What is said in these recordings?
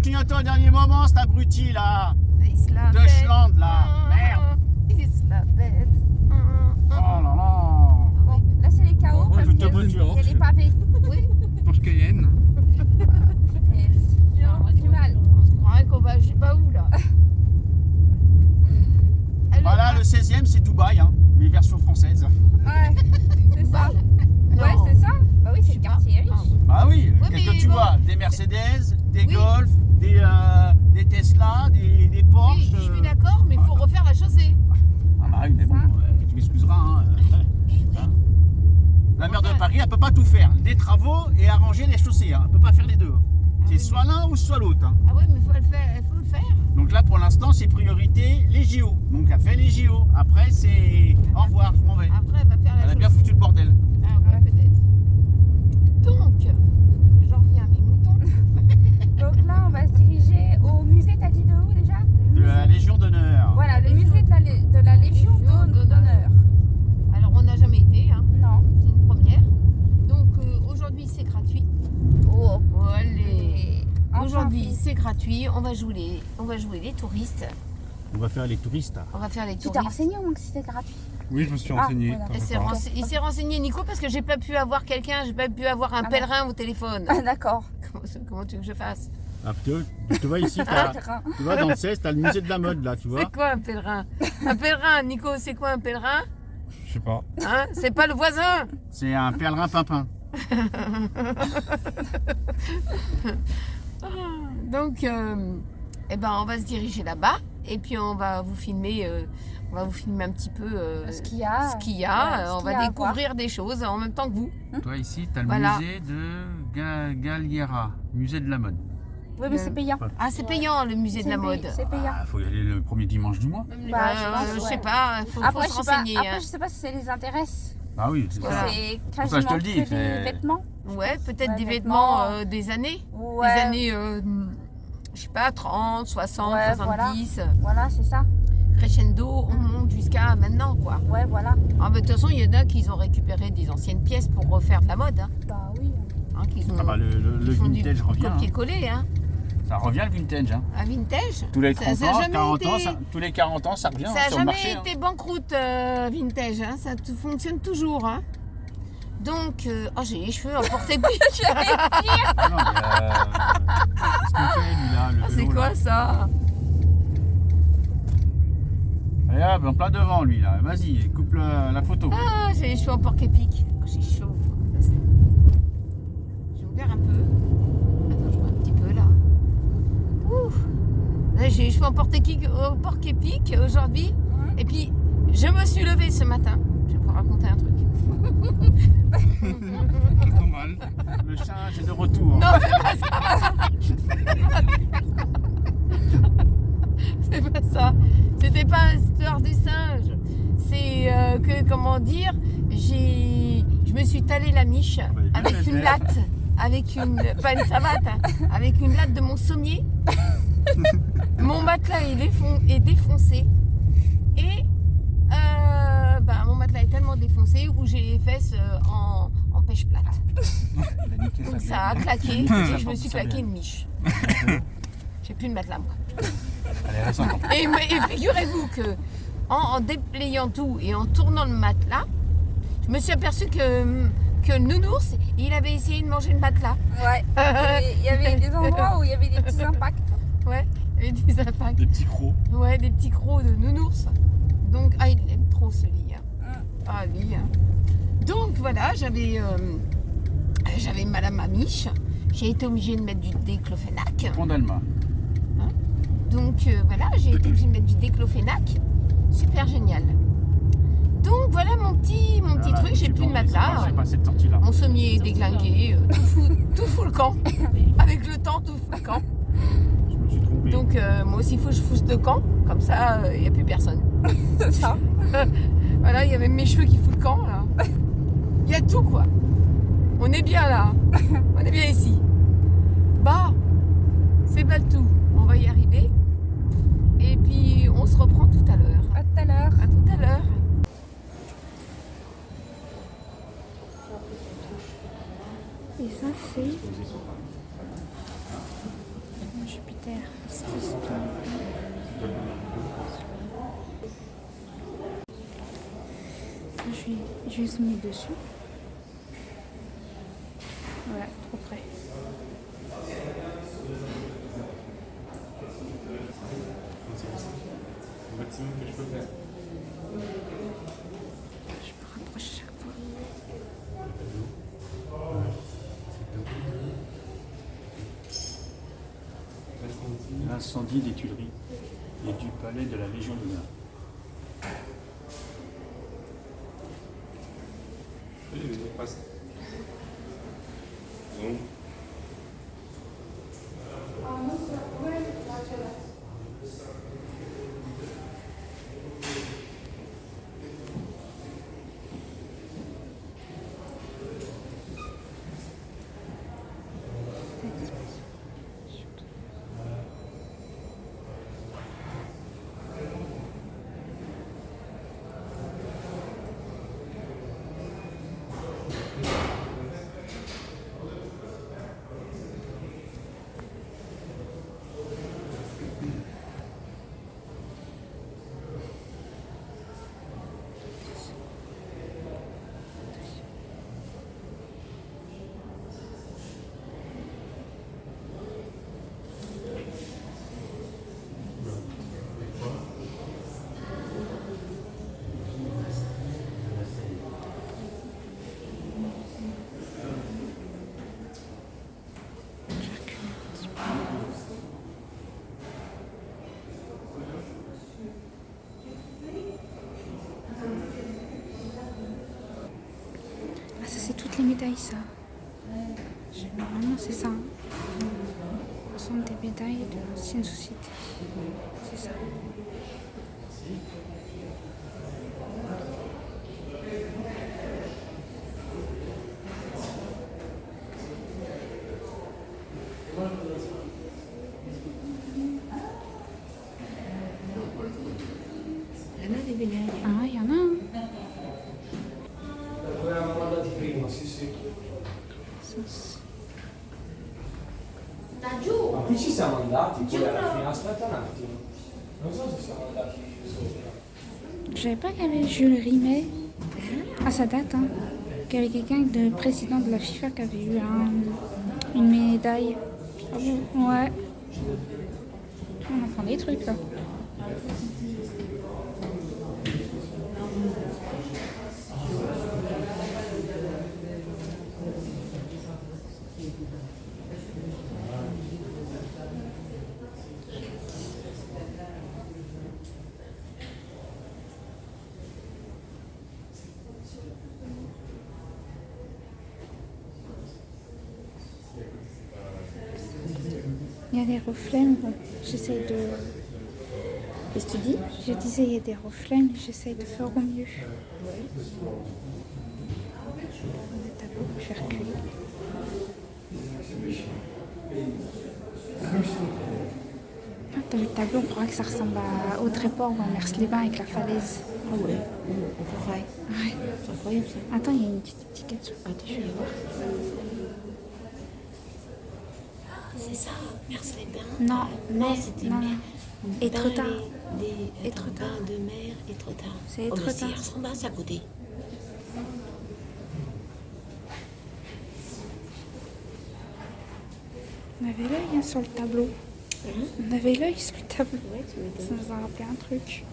clignotant au dernier moment, cet abruti là. Il se la Deutschland pète. là. Merde. Il se la pète. Oh là là. Bon, là c'est les chaos Ouais, parce je te qu'il voiture. y a les pavés. Oui. Porsche Cayenne. J'ai du mal. On se croirait qu'on va je sais pas où là. Allez, Voilà, le 16e, c'est Dubaï, hein, mais version française. Ouais, c'est ça. Ouais, Non. c'est ça. Bah oui, Je c'est sais le pas. quartier riche. Bah oui, Ouais, qu'est-ce que mais tu bon, vois? Des Mercedes, des Oui. Golf, des Tesla, des Porsche. Oui, je suis d'accord, mais il faut refaire la chaussée. Ah bah oui, mais bon, Ça. tu m'excuseras. Hein, hein. La maire de Enfin. Paris, elle peut pas tout faire. Des travaux et arranger les chaussées. Hein. Elle peut pas faire les deux. C'est oui, soit l'un ou soit l'autre. Hein. Ah ouais, mais il faut le faire. Faut le faire. Donc là, pour l'instant, c'est priorité les JO. Donc elle fait les JO. Après, c'est au revoir, je m'en vais. Après, elle va faire Elle la a bien chaussée. foutu le bordel. Ah ouais, peut-être. Donc, j'en reviens à mes moutons. Donc là, on va se diriger au musée, t'as dit de où déjà? De la Légion d'honneur. Voilà, le musée de la Légion d'honneur. Alors, on n'a jamais été, hein. Non. C'est une première. Donc, aujourd'hui, c'est gratuit. Oh, Allez. Enfin, Aujourd'hui, fille. c'est gratuit. On va jouer les touristes. On va faire les touristes. On va faire les Tu t'es touristes. renseigné au moins que c'était gratuit? Oui, je me suis Ah, renseigné. voilà. Il s'est renseigné, Nico, parce que j'ai pas pu avoir quelqu'un, j'ai pas pu avoir un Ah, pèlerin au téléphone. Ah, d'accord. Comment tu veux que je fasse? Ah, tu vois ici, tu vois dans le 16, t'as le musée de la mode là, tu vois. C'est quoi un pèlerin? Un pèlerin, Nico, c'est quoi un pèlerin? Je sais pas. Hein? C'est pas le voisin? C'est un pèlerin pimpin. Donc, eh ben, on va se diriger là-bas et puis on va vous filmer un petit peu Ce qu'il y a. ce qu'il y a. Ouais, ce On qu'il y va a à découvrir des choses en même temps que vous. Toi ici, t'as le Voilà. musée de Galliera, musée de la mode. Oui, mais c'est payant. Ah, c'est payant le musée de la mode. C'est payant. Ah, faut y aller le premier dimanche du mois. Bah, je pense, Je ouais. sais pas, faut Après, se je sais pas, renseigner. après, hein. je sais pas si ça les intéresse. Ah oui, c'est Voilà. ça. C'est pour ça que je quasiment te le dis, que des c'est- vêtements. Ouais, peut-être Ouais, des vêtements. vêtements des années. Ouais. Des années, je sais pas, 30, 60, Ouais, 70. Voilà, c'est ça. Crescendo, on monte jusqu'à maintenant, quoi. Ouais, voilà. Ah, bah, de toute façon, il y en a qui ont récupéré des anciennes pièces pour refaire de la mode. Hein. Bah oui. Qu'ils ont, Ah bah, le qui font du vintage revient. Hein. copier-coller, hein. Ça revient le vintage. Hein. Un vintage. Tous les Ça- 30 ça a ans, jamais 40 ans, été- tous les 40 ans, ça revient Ça hein, n'a sur le jamais marché. Hein. été banqueroute, vintage. Hein. Ça fonctionne toujours. Hein. Donc, oh, j'ai les cheveux emportés. Ah non, mais, qu'est-ce qu'il fait lui là le Ah, c'est vélo, quoi là ça? Allez hop, en plein devant lui là. Vas-y, coupe la photo. Ah, j'ai les cheveux en porc-épic. Oh, j'ai chaud. J'ai ouvert un peu. Attends, je vois un petit peu là. Ouh. Là, j'ai les cheveux en porc-épic aujourd'hui. Et puis, je me suis levée ce matin. Je vais vous raconter un truc. C'est normal. Le singe est de retour. Non, c'est pas ça. C'est pas ça. C'était pas l'histoire du singe. C'est que, comment dire, je me suis talé la miche avec une latte. Avec une. Pas une savate, hein, avec une latte de mon sommier. Mon matelas est défoncé. Et mon matelas est tellement défoncé où j'ai les fesses en pêche plate. Il a niqué sa Donc vie. ça a claqué et je me suis Ça claqué vient. une miche. J'ai plus de matelas moi. Allez, reste encore. Et figurez-vous que en dépliant tout et en tournant le matelas, je me suis aperçue que le nounours, il avait essayé de manger le matelas. Ouais. Il y avait des endroits où il y avait des petits impacts. Ouais, il y avait des impacts. Des petits crocs. Ouais, des petits crocs de nounours. Donc, ah, il aime trop ce lit. Hein. Ah, lui. Hein. Donc, voilà, j'avais mal à ma miche. J'ai été obligée de mettre du déclofénac. Pont d'Alma. Donc, voilà, j'ai été obligée de mettre du déclofénac. Super génial. Donc, voilà mon petit truc. J'ai plus de matelas. C'est pas cette sortie-là. Mon sommier est déglingué. Tout fout le camp. Avec le temps, tout fout le camp. Je me suis trompé. Donc, moi aussi, il faut que je fousse de camp. Comme ça, il n'y a plus personne. C'est ça. Voilà, il y a même mes cheveux qui foutent le camp, là. Il y a tout, quoi. On est bien, là. On est bien ici. Bah, c'est pas le tout. On va y arriver. Et puis, on se reprend tout à l'heure. À tout à l'heure. À tout à l'heure. Et ça, c'est Jupiter. Je vais zoomer dessus. Voilà, trop près. Le maximum que je peux faire. Je me rapproche chaque fois. L'incendie des Tuileries et du palais de la Légion d'honneur. Ah, ça, c'est toutes les médailles, ça. Normalement, c'est ça. L'ensemble des médailles de l'ancienne société. C'est ça. Il y en a des médailles. Ah, il y en a un. Ma qui ci siamo andati? Poi alla fine, aspetta un attimo. Non so se siamo andati sopra. Je savais pas qu'il y avait Jules Rimet. Ah, ça date, hein. Qu'il y avait quelqu'un, le président de la FIFA, qui avait eu une médaille. Ah bon? Ouais. On apprend des trucs, là. Il y a des reflets, mais bon, j'essaie de... Qu'est-ce que tu dis? Je disais, il y a des reflets, mais j'essaie de faire au mieux. Je vais reculer. Ah, dans le tableau, on croit que ça ressemble à Audrey-Port ou à Mers-les-Bains avec la falaise. Ah ouais, on pourrait. Ouais. C'est incroyable ça. Attends, il y a une petite étiquette sur Attends, je vais voir. C'est ça, Mers-les-Bains. Non, Non, c'était non. mer. Étretat. Étretat de mer, Étretat. C'est Oh, mais Étretat. ça ressemble à ça à côté. On avait l'œil hein, sur le tableau. On avait l'œil sur le tableau. Ouais, tu m'étonnes. Ça nous a rappelé un truc.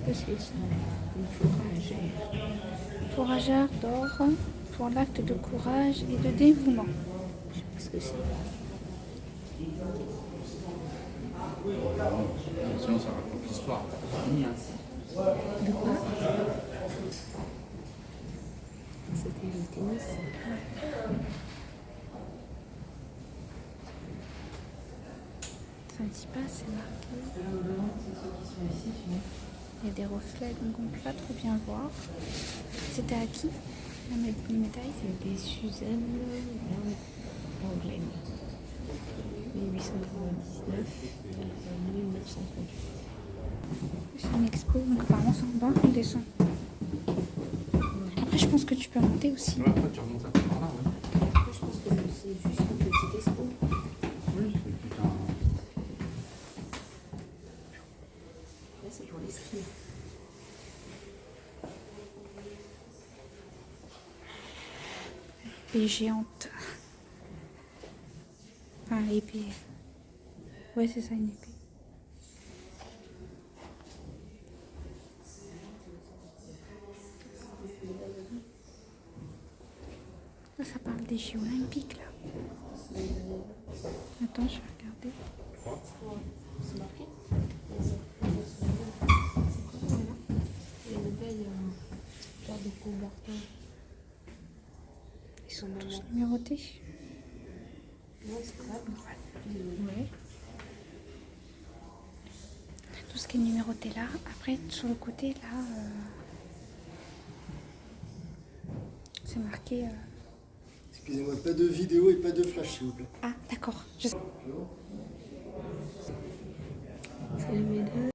que c'est ça? Une fourragère. Fourrageur d'or pour l'acte de courage et de dévouement. Je sais pas ce que c'est. Sinon, ça raconte l'histoire. De quoi? C'était le tennis. Ça ne dit pas, c'est marqué. Il y a des reflets, donc on ne peut pas trop bien voir. C'était à qui les médailles? C'était Suzanne Langlaine. 1899 à 1938. C'est une expo, donc apparemment c'est en bas, on descend. Après, je pense que tu peux monter aussi. Ouais, après, tu remontes un peu par là, ouais. Après, je pense que c'est juste une petite expo. Oui, c'est tout un. Là, c'est pour les skis. Épée géante. Enfin, épée. Ouais, c'est ça, une épée. Là, ça parle des Jeux Olympiques, là. Attends, je vais regarder. C'est marqué. Les médailles genre de Coubertin. Ils sont tous numérotés. Ouais, c'est grave. Ouais. Tout ce qui est numéroté là. Après, sur le côté, là, c'est marqué... Excusez-moi, pas de vidéo et pas de flash, s'il vous plaît. Ah, d'accord. C'est les médailles.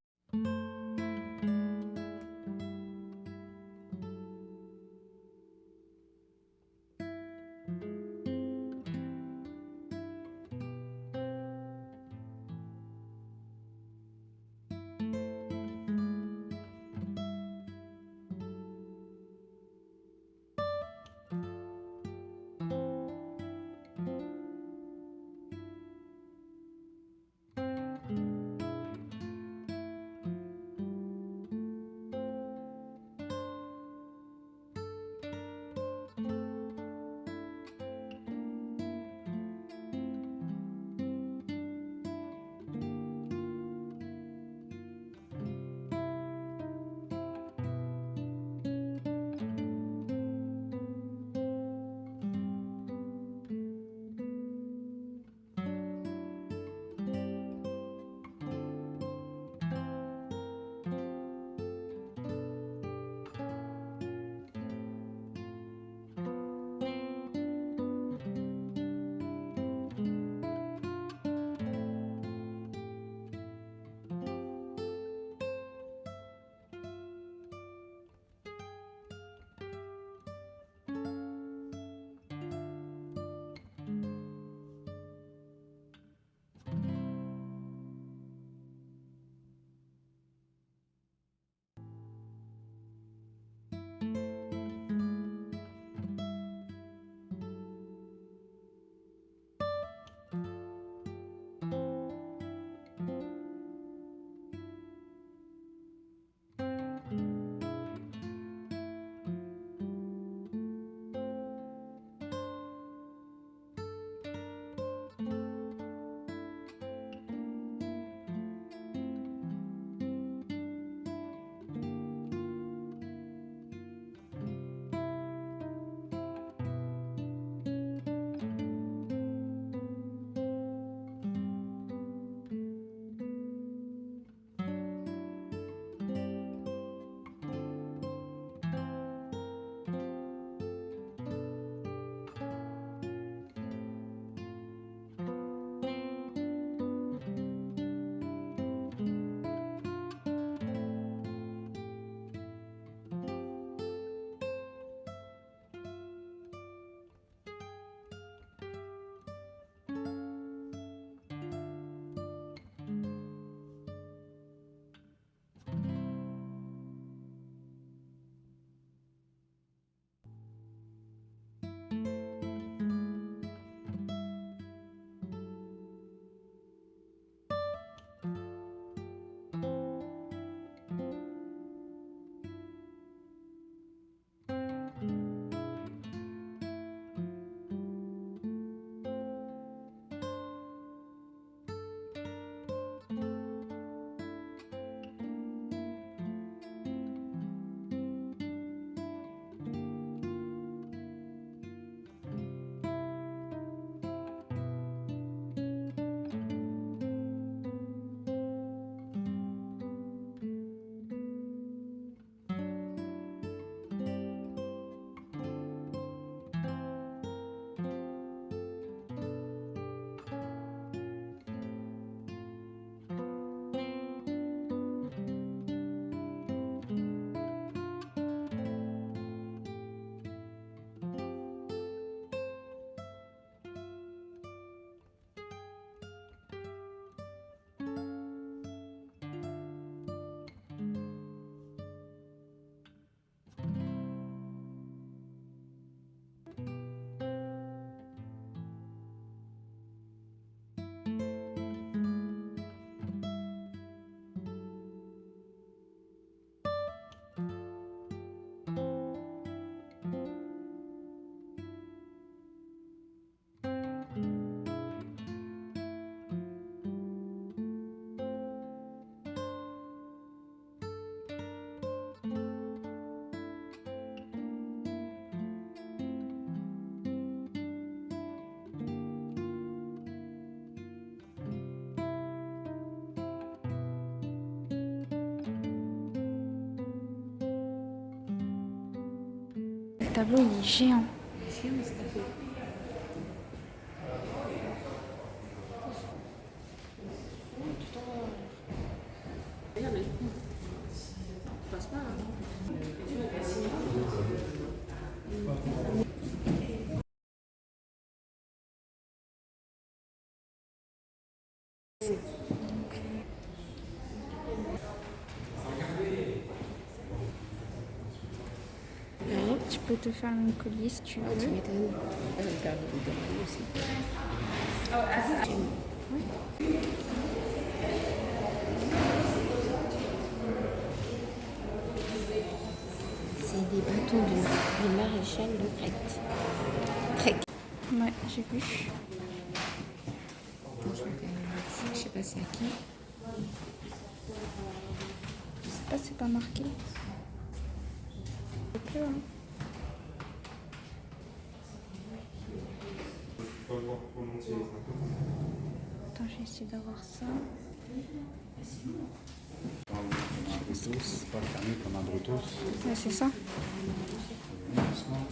tableau, il est géant. Tu peux te faire un collier si tu veux. Tu m'étonnes. Regarde, aussi. C'est des bâtons du maréchal de Crète. Ouais, j'ai vu. Attends, je sais pas c'est à qui. Je sais pas, c'est pas marqué. C'est plus, hein. Attends, je vais essayer d'avoir ça. C'est pas fermé comme un Brutus. Ouais, c'est ça. Doucement.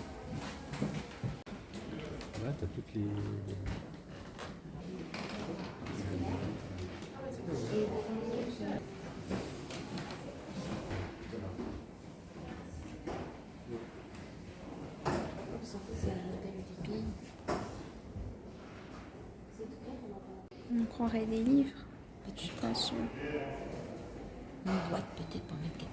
Là, t'as toutes les. On croirait des livres. Je suis pas sûre. Une boîte peut-être pour mettre quelque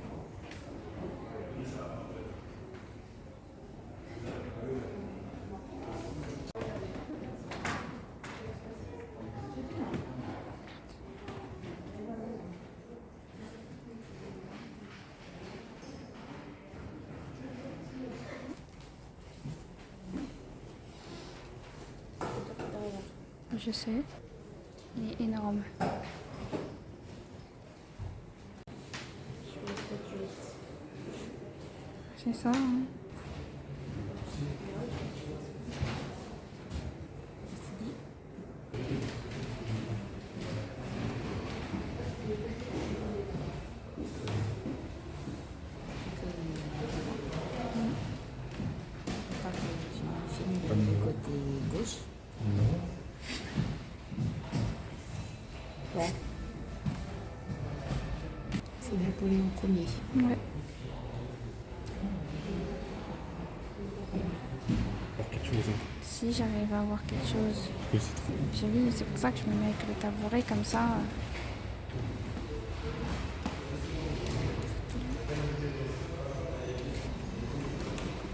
Je sais. Il est énorme. C'est ça, hein. du côté gauche. Ouais. C'est Napoléon Ier. Ouais. Quelque chose. Si j'arrive à avoir quelque chose. Oui, c'est trop. J'ai vu, c'est pour ça que je me mets avec le tabouret comme ça.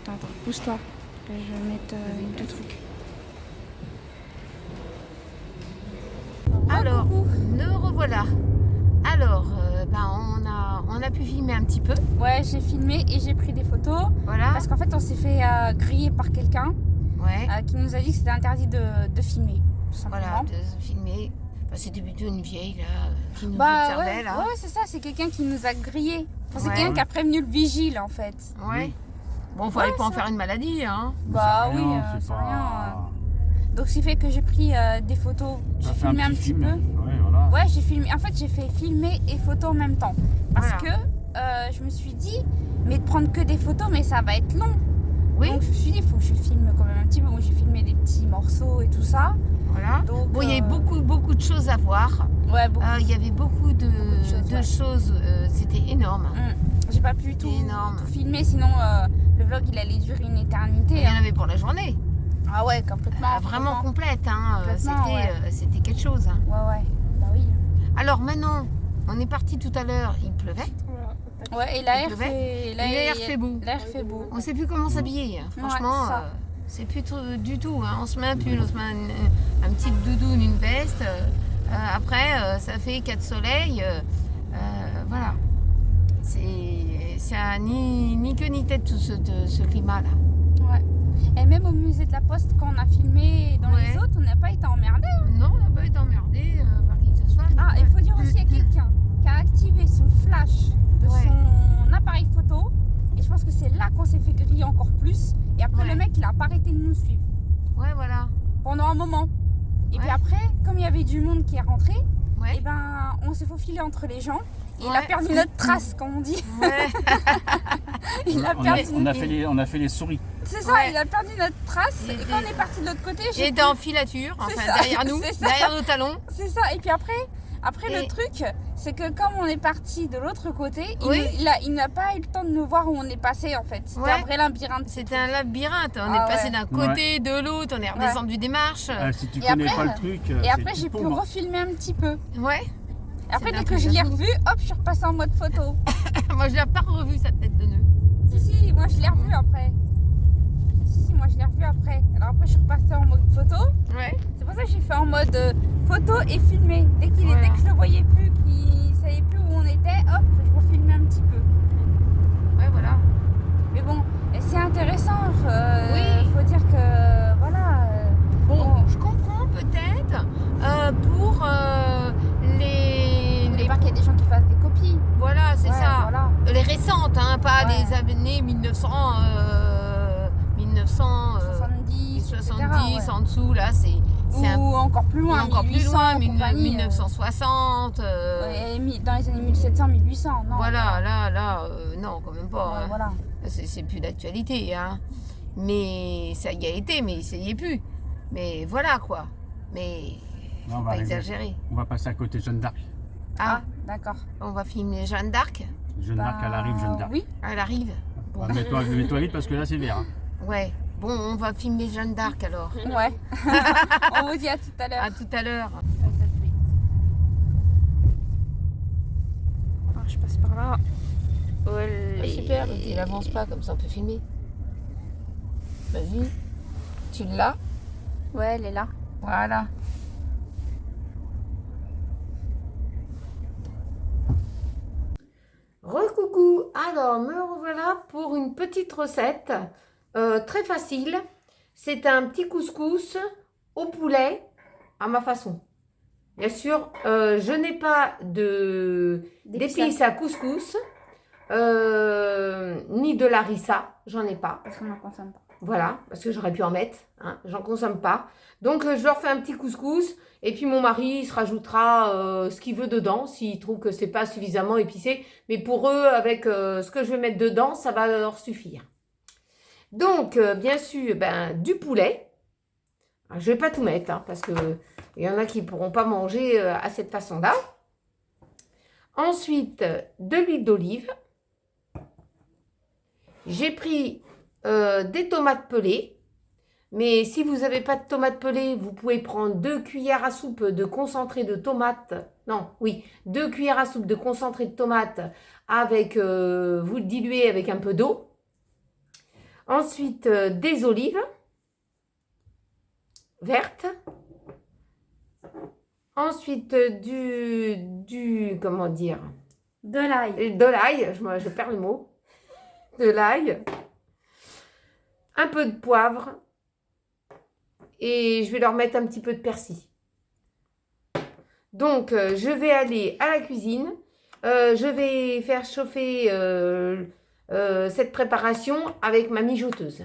Attends, pousse-toi. Que je vais mettre deux trucs. Alors, nous revoilà. Alors, on a pu filmer un petit peu. Ouais, j'ai filmé et j'ai pris des photos. Voilà. Parce qu'en fait, on s'est fait griller par quelqu'un Ouais. qui nous a dit que c'était interdit de filmer. Tout simplement. Voilà, de filmer. Enfin, c'était plutôt une vieille là qui nous Bah observait ouais, là. ouais, c'est ça, c'est quelqu'un qui nous a grillé. Enfin, c'est Ouais. quelqu'un qui a prévenu le vigile en fait. Ouais. Bon, fallait pas en faire une maladie, hein. Bah oui, c'est rien. Donc, ce qui fait que j'ai pris des photos. J'ai filmé un petit peu. Ouais, voilà. Ouais, j'ai filmé. En fait, j'ai fait filmer et photo en même temps. Parce Voilà. que je me suis dit, mais de prendre que des photos, mais ça va être long. Oui. Donc, je me suis dit, il faut que je filme quand même un petit peu. Moi, j'ai filmé des petits morceaux et tout ça. Voilà. Donc, Bon, il y avait beaucoup de choses à voir. Ouais, beaucoup. Il y avait beaucoup de choses. C'était énorme. J'ai pas pu tout énorme. filmer, sinon le vlog il allait durer une éternité. Il y en avait pour la journée. Ah ouais, complètement. Vraiment complète. Hein. Complètement, C'était quelque chose. Hein. Ouais, bah oui. Alors maintenant, on est parti tout à l'heure. Il pleuvait. Ouais, et l'air Il pleuvait. fait, Et l'air fait beau. L'air fait beau. On sait plus comment s'habiller. Franchement, c'est ça. c'est plus du tout. Hein. On se met un pull, on se met un petit doudoune, une veste. Après, ça fait 4 soleils. Voilà. C'est ni queue ni tête tout ce climat-là. Ouais. Et même au musée de la Poste, quand on a filmé dans les autres, on n'a pas été emmerdés. Non, on n'a pas été emmerdé par qui que ce soit. Ah, il faut dire aussi à quelqu'un qui a activé son flash de son appareil photo. Et je pense que c'est là qu'on s'est fait griller encore plus. Et après, le mec, il a pas arrêté de nous suivre. Ouais, voilà. Pendant un moment. Et puis après, comme il y avait du monde qui est rentré, Ouais. et on s'est faufilé entre les gens. Et il Ouais. a perdu notre trace, comme on dit. Ouais. Il a perdu. On a fait les souris. C'est ça, Ouais. il a perdu notre trace. Il Et était- quand on est parti de l'autre côté, Il était en filature, C'est enfin ça, derrière nous, c'est ça. derrière nos talons. C'est ça. Et puis après Et- le truc, c'est que comme on est parti de l'autre côté, Oui. il n'a pas eu le temps de nous voir où on est passé en fait. C'était Ouais. un vrai labyrinthe. C'était un labyrinthe, on Ah est passé ouais. d'un côté, de l'autre, on est redescendu des marches. Si tu Et connais après- pas le truc, Et c'est après, tout j'ai pu paumbre. refilmer un petit peu. Ouais, Et après, bien dès que que je l'ai j'avoue. revu, hop, je suis repassée en mode photo. moi je l'ai pas revu sa tête de nœud. Si, moi je l'ai revu après. Si, moi je l'ai revu après. Alors après, je suis repassée en mode photo. Ouais, C'est pour ça que j'ai fait en mode photo et filmé. Dès Voilà. que je le voyais plus, qu'il savait plus où on était, hop, je refilmais un petit peu. ouais, voilà. Mais bon, et c'est intéressant. Oui. Faut dire que voilà. Bon, je comprends peut-être pour Faut pas qu'il y ait des gens qui fassent des copies. Voilà, c'est Ouais, ça. Voilà. Les récentes, hein, pas Ouais. les années 1900, 70, 70 etc., ouais. en dessous, là, c'est un Ou encore plus loin. encore plus 1800, loin, compagnie, 1960. ouais, dans les années 1700, 1800, non. Voilà, là, non, quand même pas. Ouais, hein. voilà. C'est plus d'actualité, hein. Mais ça y a été, mais ça y est plus. Mais voilà, quoi. Mais Non, on faut va pas arriver. exagérer. On va passer à côté de Jeanne d'Arc. Ah, Ah, d'accord. on va filmer Jeanne d'Arc. Jeanne d'Arc, elle arrive, Jeanne d'Arc. Oui. Elle arrive. Bon. Ah, mets-toi vite parce que là, c'est vert. hein. Ouais. Bon, on va filmer Jeanne d'Arc alors. Ouais. On vous dit à tout à l'heure. À tout à l'heure. Ah, je passe par là. Super. Il avance pas, comme ça on peut filmer. Vas-y. Tu l'as? Ouais, elle est là. Voilà. Recoucou, alors me revoilà pour une petite recette très facile. C'est un petit couscous au poulet à ma façon. Bien sûr, je n'ai pas d'épices à couscous, ni de larissa, j'en ai pas. Parce qu'on n'en consomme pas. Voilà, parce que j'aurais pu en mettre, hein, j'en consomme pas. Donc je leur fais un petit couscous et puis mon mari il se rajoutera ce qu'il veut dedans s'il trouve que c'est pas suffisamment épicé. Mais pour eux, avec ce que je vais mettre dedans, ça va leur suffire. Donc bien sûr, du poulet. Alors, je vais pas tout mettre hein, parce que il y en a qui pourront pas manger à cette façon-là. Ensuite, de l'huile d'olive. J'ai pris des tomates pelées, mais si vous n'avez pas de tomates pelées, vous pouvez prendre 2 cuillères à soupe de concentré de tomates. Non, oui, 2 cuillères à soupe de concentré de tomates avec, vous le diluez avec un peu d'eau. Ensuite, des olives vertes. Ensuite, comment dire, De l'ail. de l'ail, je perds le mot, de l'ail. Un peu de poivre et je vais leur mettre un petit peu de persil. Donc, je vais aller à la cuisine. Je vais faire chauffer cette préparation avec ma mijoteuse.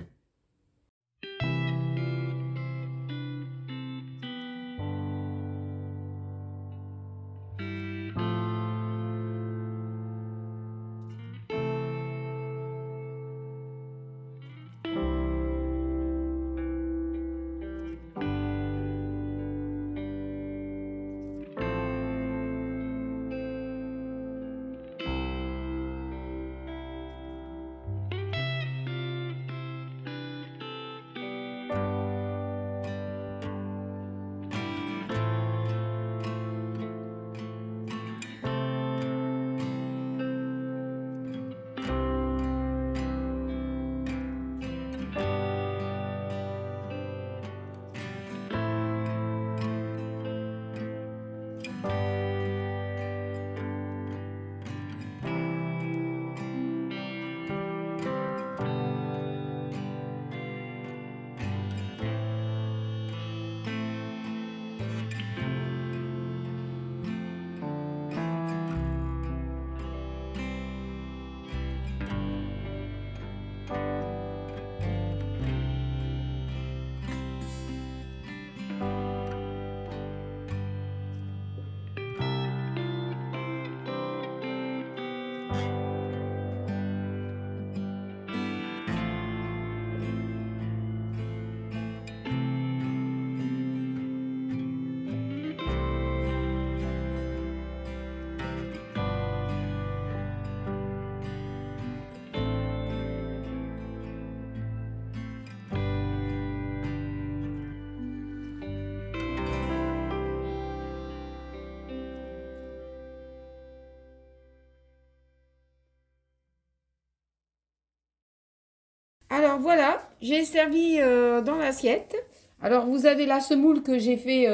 Alors voilà, j'ai servi dans l'assiette. Alors vous avez la semoule que j'ai fait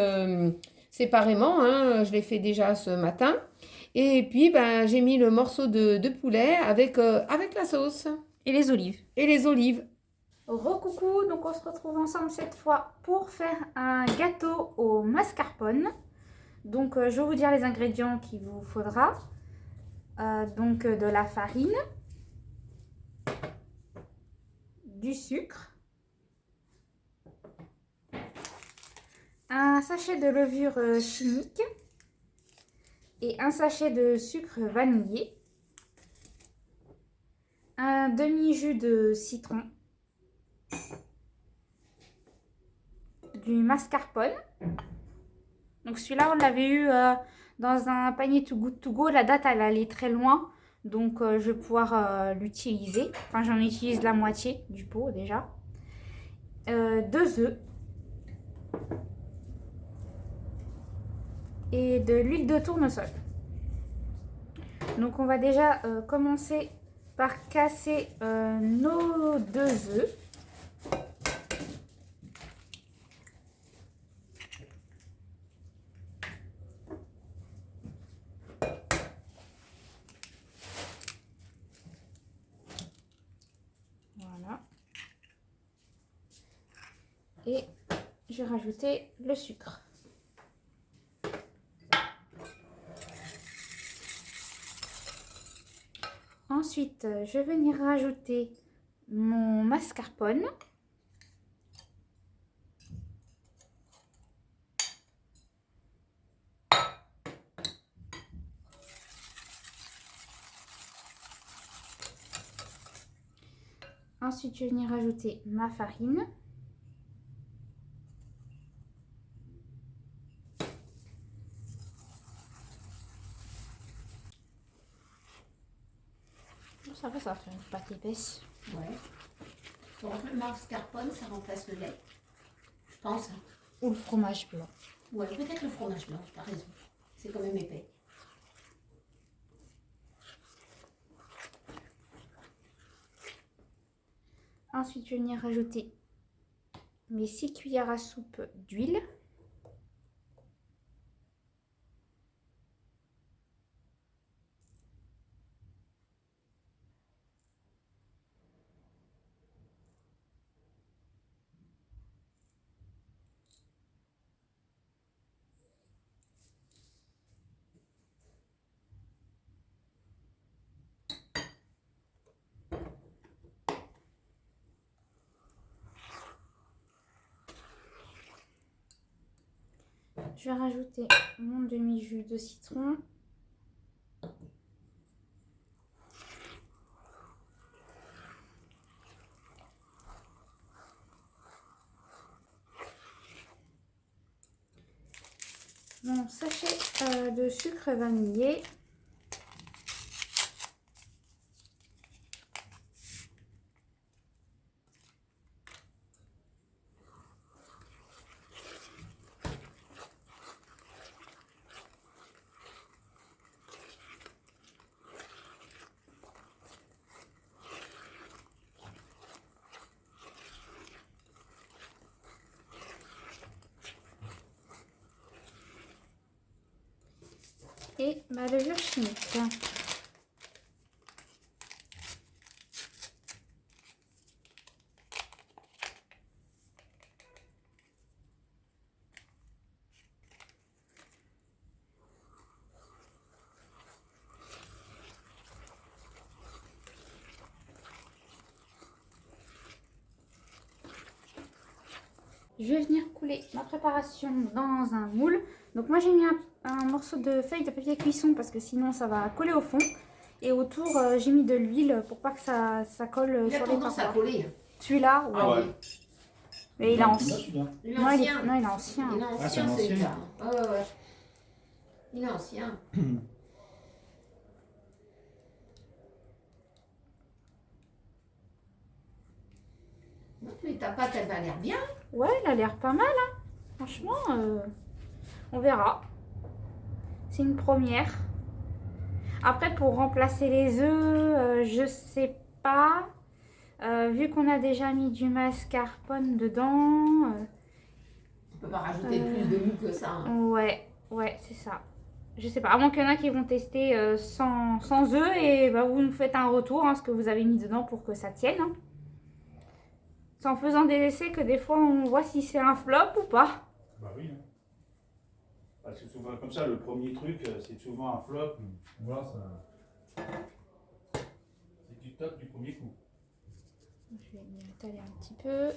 séparément, hein, je l'ai fait déjà ce matin. Et puis ben, j'ai mis le morceau de poulet avec la sauce Et les olives. et les olives. Recoucou, donc on se retrouve ensemble cette fois pour faire un gâteau au mascarpone. Donc je vais vous dire les ingrédients qu'il vous faudra. Donc de la farine, du sucre, un sachet de levure chimique et un sachet de sucre vanillé, un demi-jus de citron, du mascarpone. Donc celui-là, on l'avait eu dans un panier Too Good To Go. La date, elle allait très loin. Donc je vais pouvoir l'utiliser. Enfin, j'en utilise la moitié du pot déjà. 2 œufs. Et de l'huile de tournesol. Donc on va déjà commencer par casser nos 2 œufs. Voilà. Et je vais rajouter le sucre. Ensuite, je vais venir rajouter mon mascarpone. Ensuite, je vais venir rajouter ma farine. Ça va faire une pâte épaisse. Ouais. Donc le mascarpone, ça remplace le lait. Je pense. Ou le fromage blanc. Ouais, peut-être le fromage blanc, t'as raison. C'est quand même épais. Ensuite, je vais venir rajouter mes 6 cuillères à soupe d'huile. Je vais rajouter mon demi-jus de citron. Mon sachet de sucre vanillé. Et ma levure chimique. Je vais venir couler ma préparation dans un moule. Donc moi j'ai mis un morceau de feuille de papier cuisson parce que sinon ça va coller au fond. Et autour j'ai mis de l'huile pour pas que ça colle sur les parois. Celui-là, ouais. Ah ouais. Mais il est Celui-là, ancien. celui-là. Il est Non, ancien. il est ancien. Il est Ah, c'est ancien, un ancien. celui-là. Ouais. Il est ancien. Mais ta pâte, elle va l'air bien. Ouais, il a l'air pas mal, hein. Franchement, on verra. C'est une première. Après, pour remplacer les œufs, je sais pas. Vu qu'on a déjà mis du mascarpone dedans, On peut pas rajouter plus de mou que ça. Hein. ouais, c'est ça. Je sais pas, à moins qu'il y en a qui vont tester sans œufs et bah, vous nous faites un retour, hein, ce que vous avez mis dedans pour que ça tienne. Hein. C'est en faisant des essais que des fois on voit si c'est un flop ou pas. Bah oui. Hein. Bah, c'est souvent comme ça, le premier truc, c'est souvent un flop. Voilà, ça... c'est du top du premier coup. Je vais m'étaler un petit peu.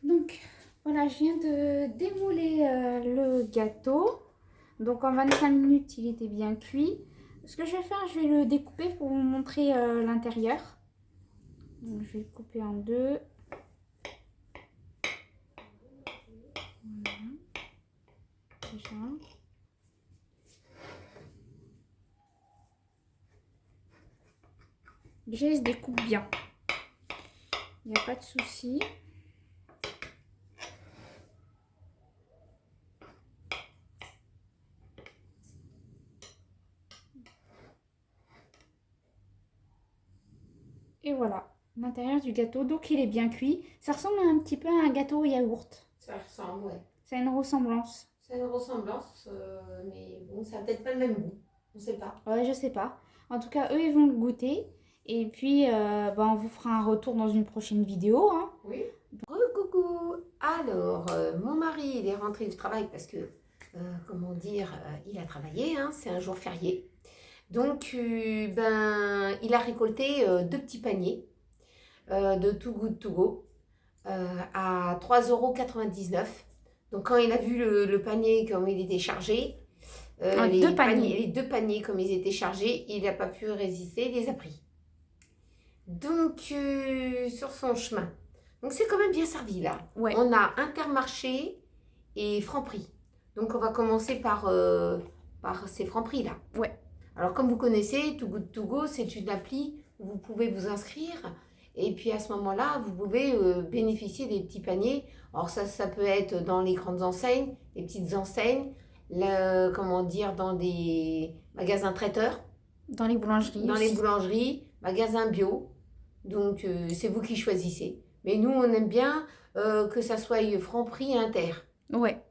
Donc voilà, je viens de démouler le gâteau. Donc en 25 minutes, il était bien cuit. Ce que je vais faire, je vais le découper pour vous montrer l'intérieur. Donc je vais le couper en deux. Voilà. Déjà. Déjà, il se découpe bien. Il n'y a pas de souci. Et voilà, l'intérieur du gâteau. Donc, il est bien cuit. Ça ressemble un petit peu à un gâteau au yaourt. Ça ressemble, ouais. Ça a une ressemblance. C'est une ressemblance, mais bon, ça n'a peut-être pas le même goût. On ne sait pas. Ouais, je sais pas. En tout cas, eux, ils vont le goûter. Et puis, on vous fera un retour dans une prochaine vidéo. Hein. Oui. Coucou. Alors, mon mari, il est rentré du travail parce que, comment dire, il a travaillé. Hein, c'est un jour férié. Donc, il a récolté 2 petits paniers de Too Good To Go à 3,99 €. Donc, quand il a vu le panier, comme il était chargé, les deux paniers, comme ils étaient chargés, il n'a pas pu résister, il les a pris. Donc, sur son chemin. Donc, c'est quand même bien servi là. Ouais. On a Intermarché et Franprix. Donc, on va commencer par ces Franprix là. Ouais. Alors, comme vous connaissez, Too Good To Go, c'est une appli où vous pouvez vous inscrire. Et puis, à ce moment-là, vous pouvez bénéficier des petits paniers. Alors, ça peut être dans les grandes enseignes, les petites enseignes, dans des magasins traiteurs. Dans les boulangeries. Dans aussi. les boulangeries, magasins bio. Donc, c'est vous qui choisissez. Mais nous, on aime bien que ça soit Franprix et Inter. Ouais.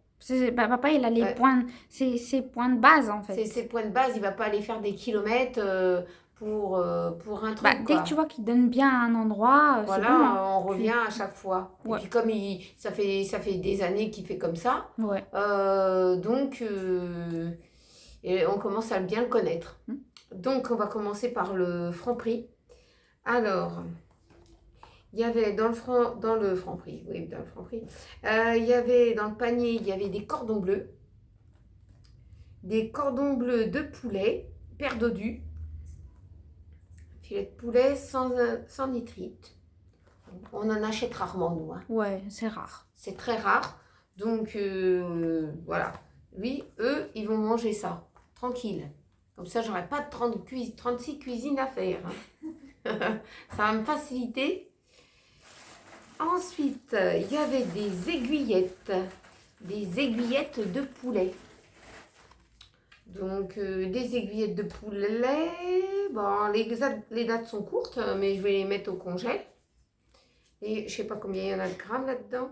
Papa, il a les points, ses points de base en fait. C'est ses points de base, il ne va pas aller faire des kilomètres pour un truc. Dès que tu vois qu'il donne bien à un endroit, voilà, c'est bon. Hein. on revient à chaque fois. Ouais. Et puis comme ça fait des années qu'il fait comme ça, Ouais. Et on commence à bien le connaître. Donc on va commencer par le Franprix. Alors, il y avait dans le Franprix, il y avait dans le panier, il y avait des cordons bleus de poulet, paire dodus, filet de poulet sans nitrite. On en achète rarement, nous. Hein. Ouais, c'est rare. C'est très rare. Donc, voilà. Lui, eux, ils vont manger ça, tranquille. Comme ça, j'aurai pas de 36 cuisines à faire. Hein. Ça va me faciliter. Ensuite, il y avait des aiguillettes de poulet. Donc, des aiguillettes de poulet. Bon, les dates sont courtes, mais je vais les mettre au congèle. Et je sais pas combien il y en a de grammes là-dedans.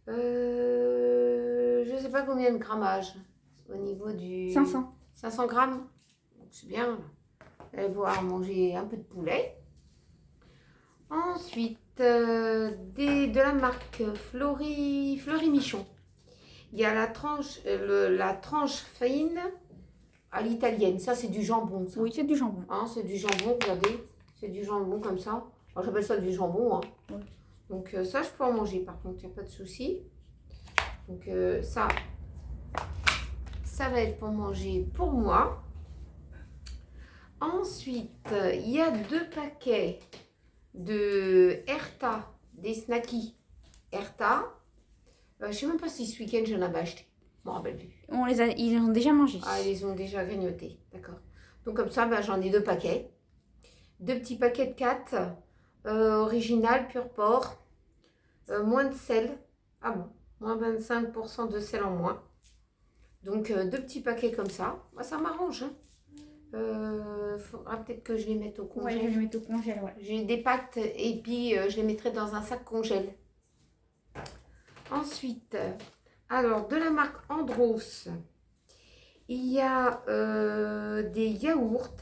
Je sais pas combien de grammage au niveau du... 500. 500 grammes. Donc, c'est bien. Vous allez pouvoir manger un peu de poulet. Ensuite, de la marque Fleury Michon. Il y a la tranche fine à l'italienne. Ça, c'est du jambon. Ça. Oui, c'est du jambon. Hein, c'est du jambon, regardez. C'est du jambon comme ça. Alors, j'appelle ça du jambon. Hein. Oui. Donc, ça, je peux en manger. Par contre, il n'y a pas de souci. Donc, ça va être pour manger pour moi. Ensuite, il y a 2 paquets de Erta, des Snacky Erta. Je ne sais même pas si ce week-end j'en avais acheté. Je ne me rappelle plus. Ils ont déjà mangé. Ah, ils les ont déjà grignotés. D'accord. Donc, comme ça, j'en ai 2 paquets. 2 petits paquets de 4. Original, pur porc. Moins de sel. Ah bon, moins 25% de sel en moins. Donc 2 petits paquets comme ça. Moi, ça m'arrange. Hein. Faudra peut-être que je les mette au Ouais, congèle. je vais les mettre au congèle, ouais. J'ai des pâtes et puis je les mettrai dans un sac congèle. Ensuite, alors de la marque Andros, il y a des yaourts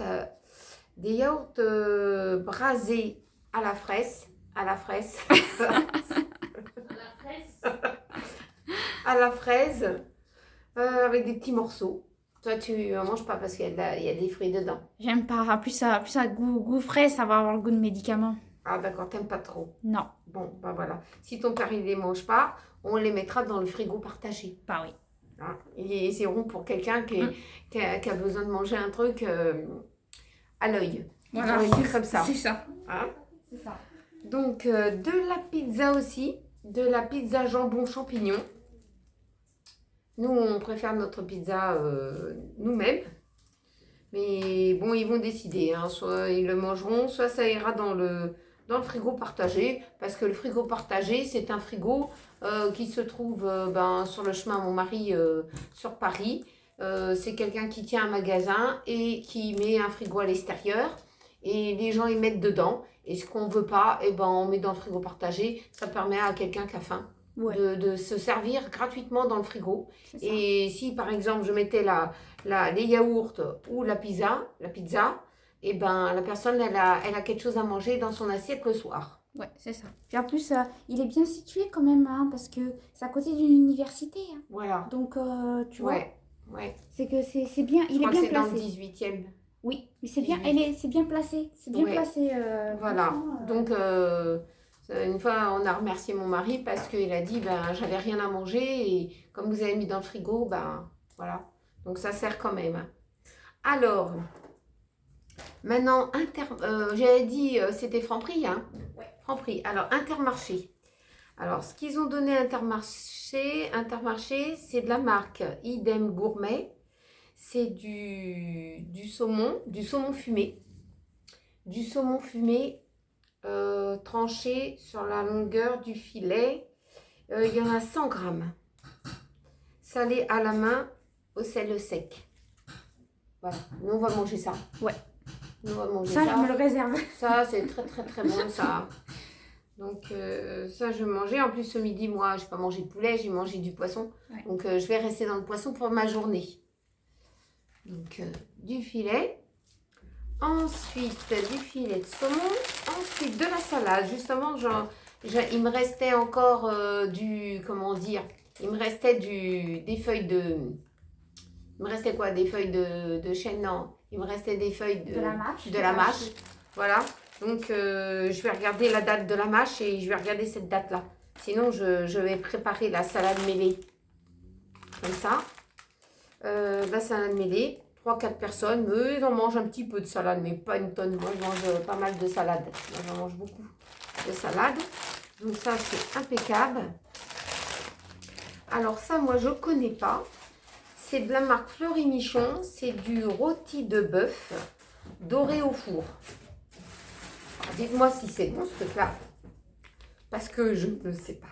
brasés à la fraise, à la fraise, avec des petits morceaux. Toi, tu en manges pas parce qu'il y a des fruits dedans. J'aime pas. Plus ça goût frais, ça va avoir le goût de médicament. Ah d'accord, t'aimes pas trop. Non, Bon, bah voilà. Si ton père, il les mange pas, on les mettra dans le frigo partagé. pas oui. Hein. Et c'est rond pour quelqu'un qui a besoin de manger un truc à l'œil. Voilà, On va dire comme ça. C'est ça. Hein. C'est ça. Donc, de la pizza aussi. De la pizza jambon champignon. Nous, on préfère notre pizza nous-mêmes. Mais bon, ils vont décider. Hein. Soit ils le mangeront, soit ça ira dans le frigo partagé. Parce que le frigo partagé, c'est un frigo qui se trouve sur le chemin Mon Mari sur Paris. C'est quelqu'un qui tient un magasin et qui met un frigo à l'extérieur. Et les gens, ils mettent dedans. Et ce qu'on ne veut pas, on met dans le frigo partagé. Ça permet à quelqu'un qui a faim de se servir gratuitement dans le frigo. Et si, par exemple, je mettais les yaourts ou la pizza, et la personne, elle a quelque chose à manger dans son assiette le soir. Ouais, c'est ça. Puis en plus, il est bien situé quand même, hein, parce que c'est à côté d'une université. Hein. Voilà. Donc, tu vois, Ouais. c'est que c'est bien, il est bien C'est dans le placé. 18e. Oui, mais c'est bien, c'est bien placé. C'est bien Ouais. placé. Voilà. franchement, Donc, une fois, on a remercié mon mari parce qu'il a dit, j'avais rien à manger et comme vous avez mis dans le frigo, voilà. Donc, ça sert quand même. Alors, maintenant, j'avais dit, c'était Franprix, hein. Ouais. Franprix. Alors, Intermarché. Alors, ce qu'ils ont donné à Intermarché, c'est de la marque Idem Gourmet. C'est du saumon fumé. Du saumon fumé tranché sur la longueur du filet. Il y en a 100 grammes. Salé à la main au sel sec. Voilà, nous on va manger ça. Ouais. Nous on va manger ça, ça. je me le réserve. Ça, c'est très très très bon ça. Donc ça, je vais manger. En plus, ce midi, moi, je n'ai pas mangé de poulet, j'ai mangé du poisson. Ouais. Donc je vais rester dans le poisson pour ma journée. Donc du filet. Ensuite, du filet de saumon. Ensuite, de la salade. Justement, il me restait encore il me restait des feuilles de... Il me restait quoi? Des feuilles de chêne? Non. Il me restait des feuilles de la mâche. Voilà. Donc, je vais regarder la date de la mâche et je vais regarder cette date-là. Sinon, je vais préparer la salade mêlée. Comme ça. La salade mêlée. 3-4 personnes. Eux, ils en mangent un petit peu de salade, mais pas une tonne. Moi, je mange pas mal de salade. Moi, j'en mange beaucoup de salade. Donc, ça, c'est impeccable. Alors, ça, moi, je ne connais pas. C'est de la marque Fleury Michon. C'est du rôti de bœuf doré au four. Dites-moi si c'est bon ce truc-là. Parce que je ne sais pas.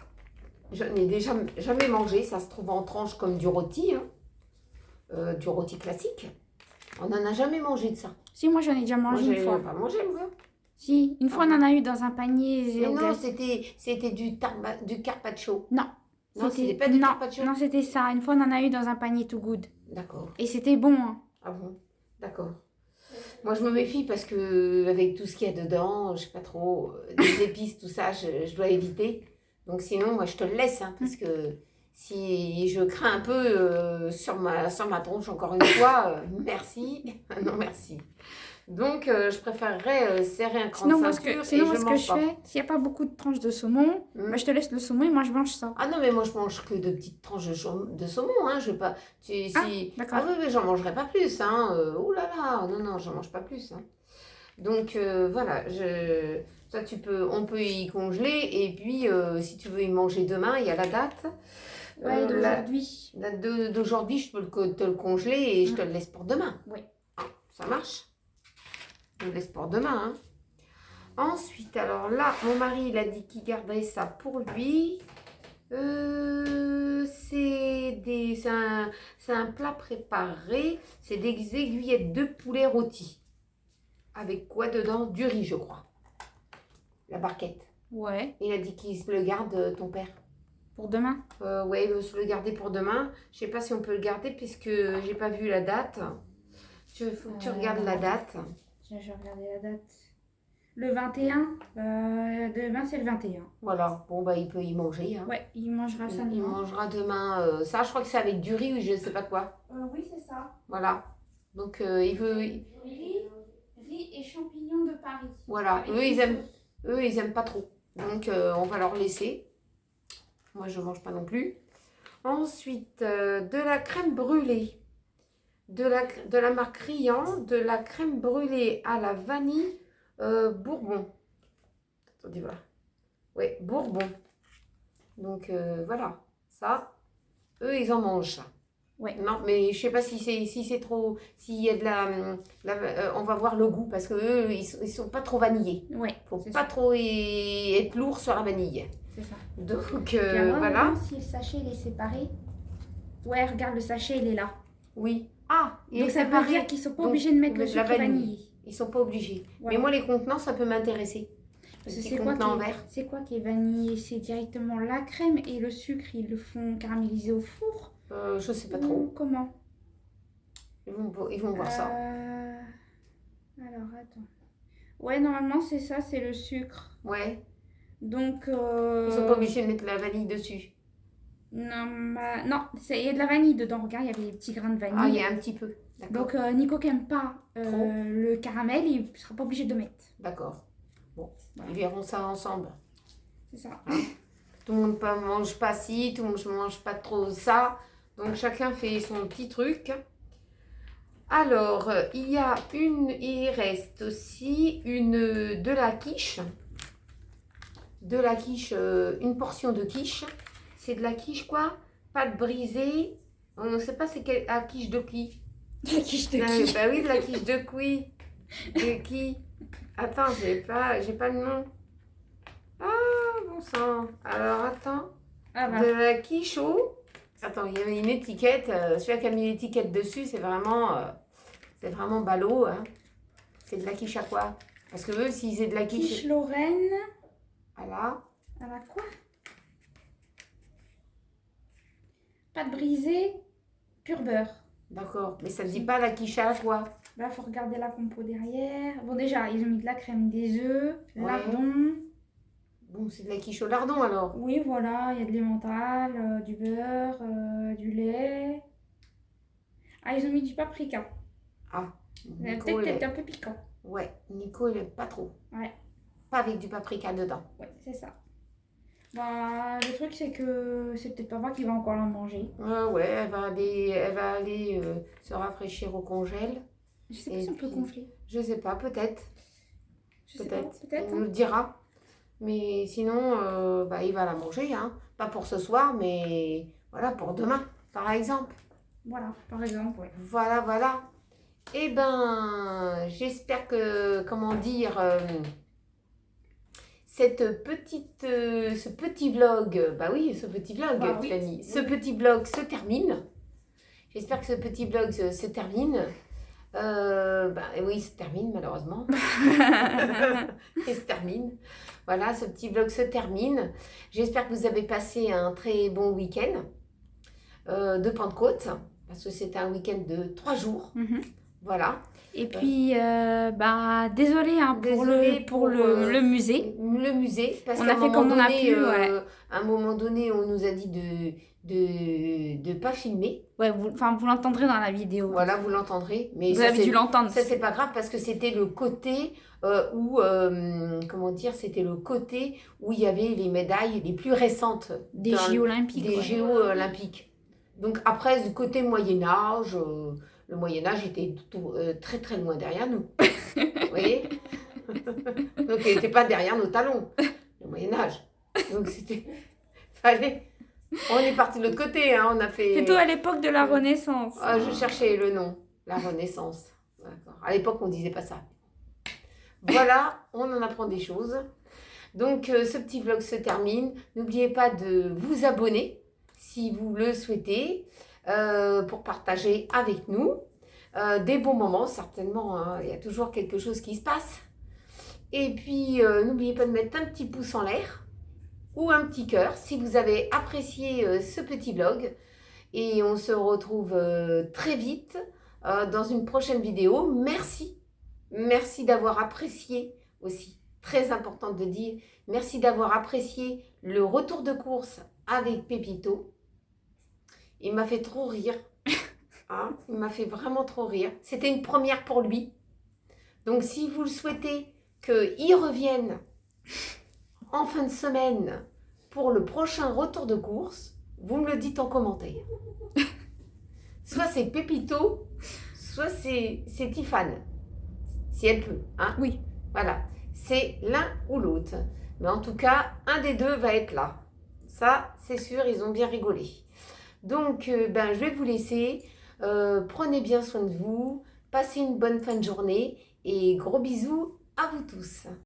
Je n'ai déjà jamais mangé. Ça se trouve en tranches comme du rôti. Hein. Du rôti classique. On n'en a jamais mangé de ça. Si, moi j'en ai déjà mangé une fois. Pas mangé, moi. Si, une fois on en a eu dans un panier. Mais non, c'était du carpaccio. Non. Non, c'était pas du carpaccio. Non, c'était ça. Une fois on en a eu dans un panier Too Good. D'accord. Et c'était bon. Hein. Ah bon? D'accord. Moi, je me méfie parce que avec tout ce qu'il y a dedans, je sais pas trop, des épices, tout ça, je dois éviter. Donc sinon, moi, je te le laisse, hein, parce que si je crains un peu sur ma tronche, encore une fois, merci, non merci. Donc, je préférerais serrer un cran de ceinture sinon, et je ce mange que je pas. fais, s'il n'y a pas beaucoup de tranches de saumon, je te laisse le saumon et moi je mange ça. Ah non, mais moi, je mange que de petites tranches de saumon, hein, je veux pas... d'accord. Ah oui, mais j'en mangerai pas plus, hein. Ouh là là, non, j'en mange pas plus, hein. Donc, voilà, ça, on peut y congeler, et puis, si tu veux y manger demain, il y a la date. Ouais, d'aujourd'hui. La date d'aujourd'hui, je peux te le congeler et je te le laisse pour demain. Oui. Ça marche? Je le laisse pour demain, hein. Ensuite, alors là, mon mari, il a dit qu'il garderait ça pour lui. C'est un plat préparé. C'est des aiguillettes de poulet rôti. Avec quoi dedans? Du riz, je crois. La barquette. Ouais. Il a dit qu'il se le garde, ton père. Pour demain? Ouais, il veut se le garder pour demain. Je sais pas si on peut le garder puisque j'ai pas vu la date. Faut que tu regardes la date. Je vais regarder la date. Le 21. Demain, c'est le 21. Voilà. Bon, bah, il peut y manger. Hein. Ouais, il mangera ça Il demain. mangera demain ça. Je crois que c'est avec du riz ou je sais pas quoi. Oui, c'est ça. Voilà. Donc, il veut... Riz et champignons de Paris. Voilà. Eux, ils aiment pas trop. Donc, on va leur laisser. Moi, je mange pas non plus. Ensuite, de la crème brûlée. De la marque Riant. De la crème brûlée à la vanille Bourbon. Attendez, voilà. Oui, Bourbon. Donc, voilà. Ça, eux, ils en mangent ça. Ouais. Non, mais je sais pas si c'est trop... S'il y a de on va voir le goût. Parce que eux, ils sont pas trop vanillés. Ouais. Faut c'est pas ça. trop être lourd sur la vanille. C'est ça. Donc, Puis à voir, voilà. Si le sachet il est séparé. Ouais, regarde, le sachet il est là. Oui. Ah, il Donc est ça veut séparé. dire qu'ils sont pas Donc, obligés de mettre le mettre la sucre vanille. vanillé. Ils sont pas obligés. Voilà. Mais moi, les contenants, ça peut m'intéresser. Parce que Petit c'est quoi, contenant en verre. c'est quoi qui est vanillé? C'est directement la crème et le sucre, ils le font caraméliser au four? Je sais pas Ou trop. comment? Ils vont voir ça. Alors, attends. Ouais, normalement, c'est ça, c'est le sucre. Ouais. Donc... Ils sont pas obligés de mettre la vanille dessus. Non, non, il y a de la vanille dedans. Regarde, il y avait des petits grains de vanille. Ah, il y a un petit peu. D'accord. Donc, Nico qui n'aime pas Trop. le caramel, il ne sera pas obligé de mettre. D'accord. Bon, Voilà. ils verront ça ensemble. C'est ça. Tout le monde ne mange pas ci, tout le monde ne mange pas trop ça. Donc, chacun fait son petit truc. Alors, il reste aussi de la quiche. De la quiche, une portion de quiche. C'est de la quiche quoi? Pâte brisée. On ne sait pas c'est quelle quiche de qui. La quiche de qui? Bah oui, de la quiche de qui. De qui? Attends, j'ai pas le nom. Ah, bon sang. Alors, attends. Ah bah, De la quiche au... Attends, il y avait une étiquette. Celui qui a mis l'étiquette dessus, c'est vraiment ballot. Hein. C'est de la quiche à quoi? Parce que eux, s'ils aient de la quiche quiche... Lorraine. Voilà. À la quoi? Pâte brisée, pur beurre. D'accord. Mais ça ne dit pas la quiche à quoi? Là, faut regarder la compo derrière. Bon, déjà, ils ont mis de la crème, des œufs, Ouais. lardon. Bon, c'est de la quiche au lardon alors. Oui, voilà, il y a de l'emmental, du beurre, du lait. Ah, ils ont mis du paprika. Ah. Nico, Peut-être il peut-être est... un peu piquant. Ouais, Nico, il aime pas trop. Ouais. Pas avec du paprika dedans. Ouais, c'est ça. Bah, le truc, c'est que c'est peut-être pas moi qui va encore la manger. Ouais, elle va aller se rafraîchir au congèle. Je sais pas Et si on peut puis- gonfler. Je sais pas, peut-être. Je sais pas, Peut-être. peut-être. Il hein. nous le dira. Mais sinon, il va la manger. Hein. Pas pour ce soir, mais voilà, pour demain, par exemple. Voilà, par exemple, ouais. Voilà. Eh ben, j'espère que, comment dire, ce petit vlog, bah oui, ce petit vlog, Bah tu oui. as dit, ce petit vlog se termine. J'espère que ce petit vlog se termine. Oui, il se termine malheureusement. Il se termine. Voilà, ce petit vlog se termine. J'espère que vous avez passé un très bon week-end de Pentecôte, parce que c'était un week-end de 3 jours. Mhm. Voilà. Et puis, désolé hein, Désolée pour le musée. Le musée, parce On qu'à a fait comme on a pu, ouais. à un moment donné, on nous a dit de pas filmer. Ouais, vous l'entendrez dans la vidéo. Voilà, vous l'entendrez. Mais Vous ça, avez dû l'entendre. ça, c'est pas grave parce que c'était le côté c'était le côté où il y avait les médailles les plus récentes Des dans- JO olympiques. des ouais. JO olympiques. Donc après, du côté Moyen-Âge, le Moyen-Âge était très très loin derrière nous. Vous voyez? Donc il n'était pas derrière nos talons, le Moyen-Âge. Donc c'était... Fallait... On est parti de l'autre côté, hein, on a fait... Plutôt à l'époque de la Renaissance. Ah, je cherchais le nom, la Renaissance. D'accord. À l'époque, on disait pas ça. Voilà, on en apprend des choses. Donc, ce petit vlog se termine. N'oubliez pas de vous abonner si vous le souhaitez pour partager avec nous des bons moments. Certainement, hein, il y a toujours quelque chose qui se passe. Et puis, n'oubliez pas de mettre un petit pouce en l'air ou un petit cœur si vous avez apprécié ce petit vlog. Et on se retrouve très vite dans une prochaine vidéo. Merci. Merci d'avoir apprécié aussi. Très important de dire. Merci d'avoir apprécié le retour de course avec Pépito. Il m'a fait trop rire. Hein, il m'a fait vraiment trop rire. C'était une première pour lui. Donc si vous le souhaitez qu'il revienne en fin de semaine pour le prochain retour de course, vous me le dites en commentaire. Soit c'est Pépito, soit c'est Tiffane. Si elle peut. Hein? Oui. Voilà. C'est l'un ou l'autre. Mais en tout cas, un des deux va être là. Ça, c'est sûr, ils ont bien rigolé. Donc, je vais vous laisser. Prenez bien soin de vous. Passez une bonne fin de journée. Et gros bisous à vous tous.